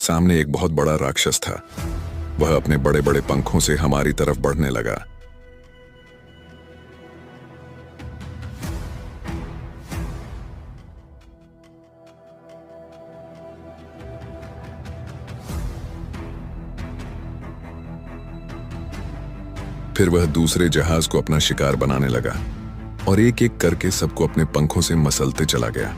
सामने एक बहुत बड़ा राक्षस था। वह अपने बड़े बड़े पंखों से हमारी तरफ बढ़ने लगा। फिर वह दूसरे जहाज को अपना शिकार बनाने लगा और एक एक करके सबको अपने पंखों से मसलते चला गया।